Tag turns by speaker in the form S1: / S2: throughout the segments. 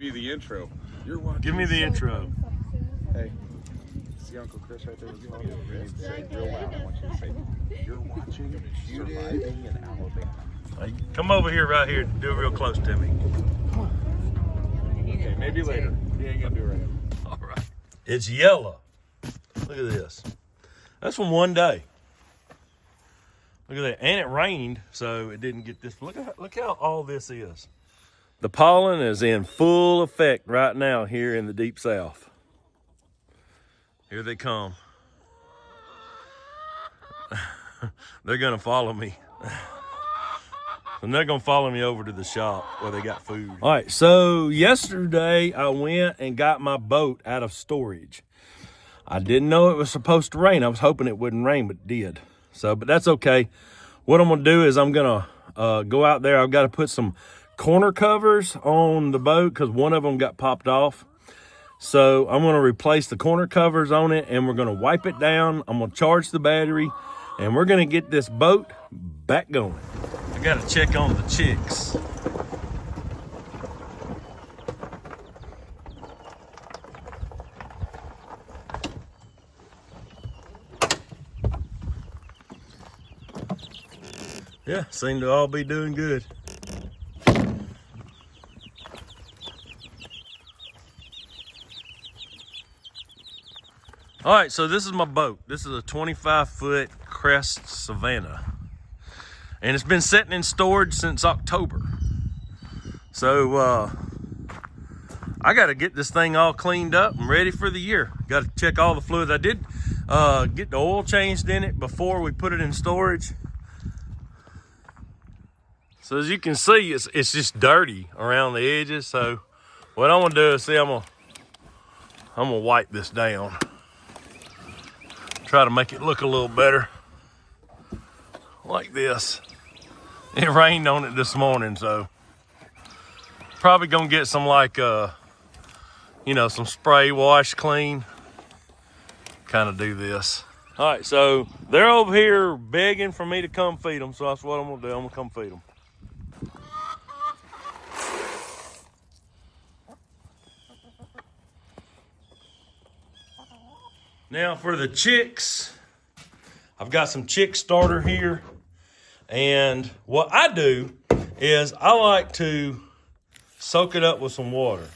S1: Be the intro. You're watching.
S2: Give me the intro.
S1: Hey, see Uncle Chris right there? You need to say it real loud. I want you to say, "You're watching Surviving in Alabama."
S2: Hey, come over here, right here. Do it real close to me.
S1: Okay, maybe later. You ain't gonna do it right now.
S2: All right. It's yellow. Look at this. That's from one day. Look at that. And it rained, so it didn't get this. Look how all this is. The pollen is in full effect right now here in the deep south. Here they come. They're gonna follow me. And they're gonna follow me over to the shop where they got food. All right, so yesterday I went and got my boat out of storage. I didn't know it was supposed to rain. I was hoping it wouldn't rain, but it did. So, but that's okay. What I'm gonna do is I'm gonna go out there. I've got to put some corner covers on the boat because one of them got popped off. So I'm gonna replace the corner covers on it and we're gonna wipe it down. I'm gonna charge the battery and we're gonna get this boat back going. I gotta check on the chicks. Yeah, seem to all be doing good. All right, so this is my boat. This is a 25-foot Crest Savannah. And it's been sitting in storage since October. So I gotta get this thing all cleaned up and ready for the year. Gotta check all the fluids. I did get the oil changed in it before we put it in storage. So as you can see, it's just dirty around the edges. So what I'm gonna do is I'm gonna wipe this down. Try to make it look a little better. Like this. It rained on it this morning, so probably gonna get some some spray wash clean. Kind of do this. All right, so they're over here begging for me to come feed them. So that's what I'm gonna do. I'm gonna come feed them. Now for the chicks, I've got some chick starter here. And what I do is I like to soak it up with some water.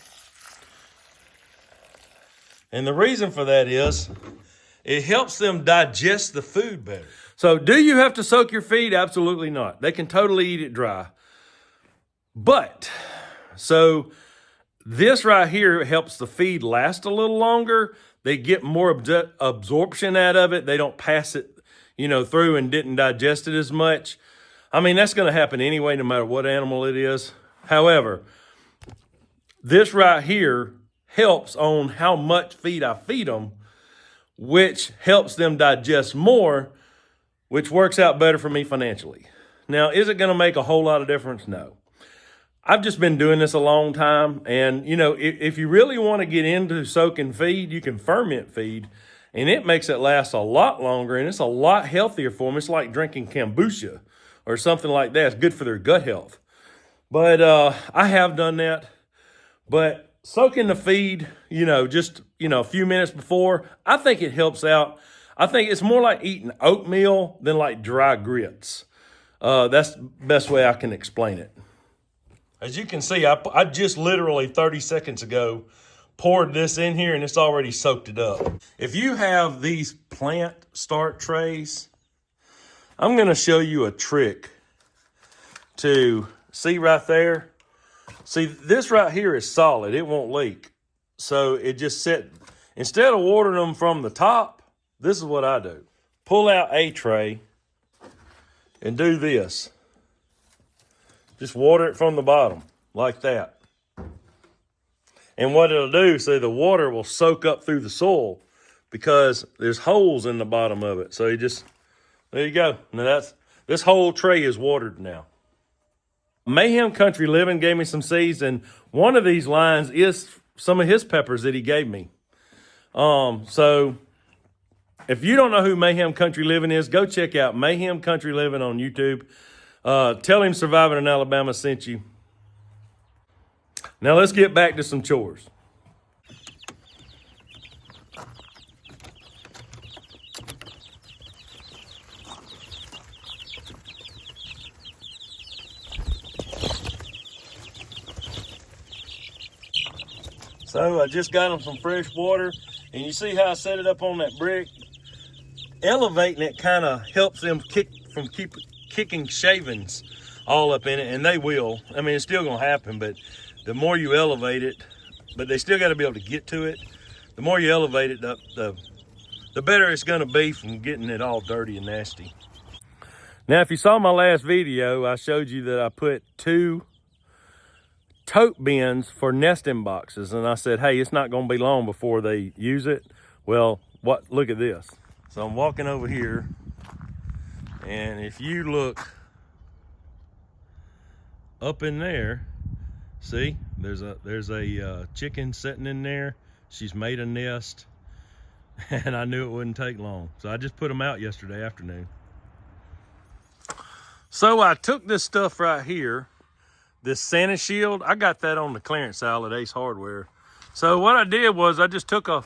S2: And the reason for that is it helps them digest the food better. So do you have to soak your feed? Absolutely not. They can totally eat it dry. But, so this right here helps the feed last a little longer. They get more absorption out of it. They don't pass it, through and didn't digest it as much. I mean, that's going to happen anyway, no matter what animal it is. However, this right here helps on how much feed I feed them, which helps them digest more, which works out better for me financially. Now, is it going to make a whole lot of difference? No. I've just been doing this a long time. And, if you really want to get into soaking feed, you can ferment feed. And it makes it last a lot longer. And it's a lot healthier for them. It's like drinking kombucha or something like that. It's good for their gut health. But I have done that. But soaking the feed, just, a few minutes before, I think it helps out. I think it's more like eating oatmeal than like dry grits. That's the best way I can explain it. As you can see, I just literally 30 seconds ago poured this in here and it's already soaked it up. If you have these plant start trays, I'm going to show you a trick to see right there. See, this right here is solid. It won't leak. So it just set, instead of watering them from the top, this is what I do. Pull out a tray and do this. Just water it from the bottom, like that. And what it'll do, see, the water will soak up through the soil because there's holes in the bottom of it. So you just, there you go. Now this whole tray is watered now. Mayhem Country Living gave me some seeds, and one of these lines is some of his peppers that he gave me. So if you don't know who Mayhem Country Living is, go check out Mayhem Country Living on YouTube. Tell him Surviving in Alabama sent you. Now let's get back to some chores. So I just got them some fresh water, and you see how I set it up on that brick? Elevating it kind of helps them keep kicking shavings all up in it, and they will. I mean, it's still gonna happen, but the more you elevate it, but they still got to be able to get to it. The more you elevate it, the better it's gonna be from getting it all dirty and nasty. Now, if you saw my last video, I showed you that I put 2 tote bins for nesting boxes, and I said, hey, it's not going to be long before they use it. Well, look at this. So I'm walking over here, and if you look up in there, see, there's a chicken sitting in there. She's made a nest, and I knew it wouldn't take long, so I just put them out yesterday afternoon. So I took this stuff right here, this Santa shield. I got that on the clearance aisle at Ace Hardware. So what I did was I just took a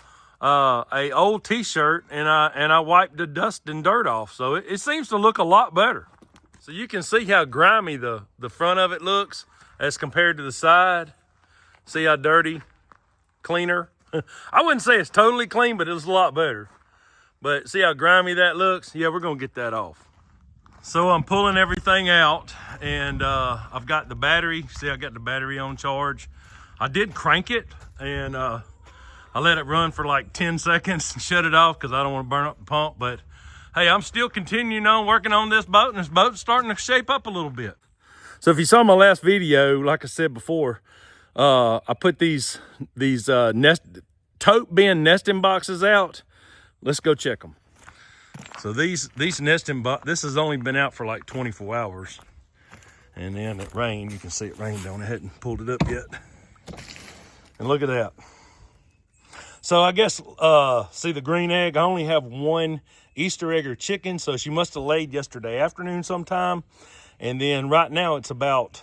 S2: old t-shirt and I wiped the dust and dirt off. So it seems to look a lot better. So you can see how grimy the front of it looks as compared to the side. See how dirty, cleaner. I wouldn't say it's totally clean, but it's a lot better. But see how grimy that looks? Yeah, we're gonna get that off. So I'm pulling everything out, and I've got the battery. See, I got the battery on charge. I did crank it, and I let it run for like 10 seconds and shut it off because I don't want to burn up the pump. But hey, I'm still continuing on working on this boat, and this boat's starting to shape up a little bit. So if you saw my last video, like I said before, I put these tote bin nesting boxes out. Let's go check them. So these nesting this has only been out for like 24 hours. And then it rained. You can see it rained on it. I hadn't pulled it up yet. And look at that. So I guess, see the green egg? I only have 1 Easter egg or chicken. So she must have laid yesterday afternoon sometime. And then right now it's about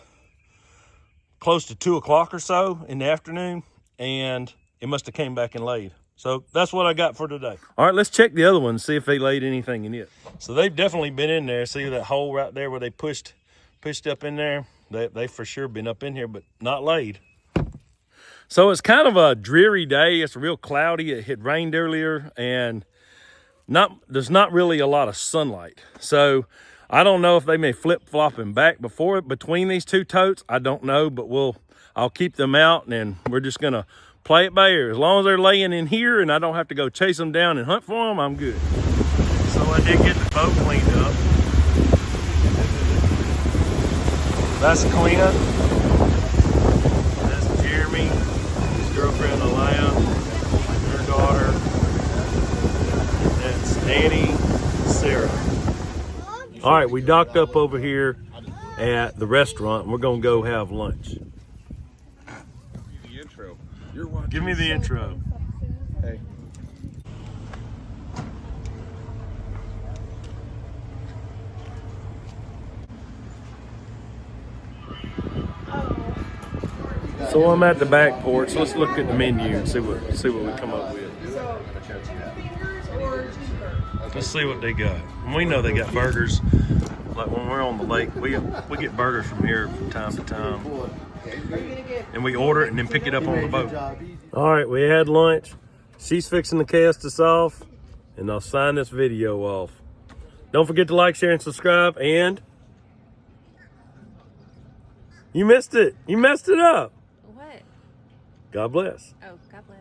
S2: close to 2 o'clock or so in the afternoon. And it must have came back and laid. So that's what I got for today. All right, let's check the other ones, see if they laid anything in it. So they've definitely been in there. See that hole right there where they pushed up in there? They for sure been up in here, but not laid. So it's kind of a dreary day. It's real cloudy. It had rained earlier, and there's not really a lot of sunlight. So I don't know if they may flip-flopping back between these 2 totes. I don't know, but I'll keep them out, and we're just gonna play it by ear. As long as they're laying in here and I don't have to go chase them down and hunt for them, I'm good. So I did get the boat cleaned up. That's Clint. That's Jeremy, his girlfriend Alaya, her daughter. That's Annie, Sarah. All right, we docked up over here at the restaurant, and we're gonna go have lunch. Give me the intro.
S1: Hey.
S2: So I'm at the back porch. Let's look at the menu and see what we come up with. Let's see what they got. And we know they got burgers. Like when we're on the lake, we get burgers from here from time to time. And we order it and then pick it up on the boat. All right, we had lunch. She's fixing to cast us off, and I'll sign this video off. Don't forget to like, share, and subscribe. And you missed it. You messed it up.
S3: What?
S2: God bless.
S3: Oh, God bless.